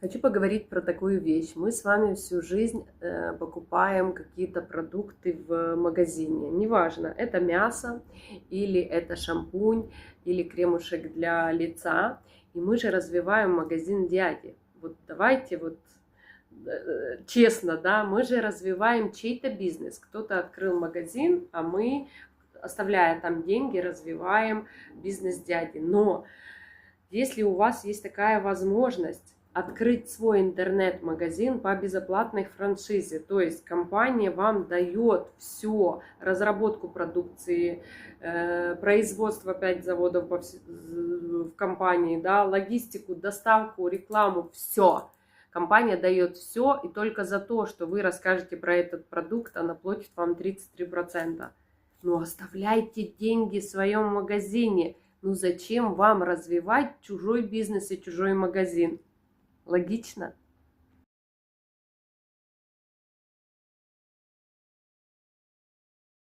Хочу поговорить про такую вещь. Мы с вами всю жизнь покупаем какие-то продукты в магазине. Неважно, это мясо, или это шампунь, или кремушек для лица. И мы же развиваем магазин дяди. Вот давайте вот честно, да, мы же развиваем чей-то бизнес. Кто-то открыл магазин, а мы, оставляя там деньги, развиваем бизнес дяди. Но если у вас есть такая возможность открыть свой интернет-магазин по безоплатной франшизе, то есть компания вам дает все, разработку продукции, производство 5 заводов в компании, да, логистику, доставку, рекламу, все. Компания дает все, и только за то, что вы расскажете про этот продукт, она платит вам 33%. Ну, оставляйте деньги в своем магазине. Ну, зачем вам развивать чужой бизнес и чужой магазин? Логично?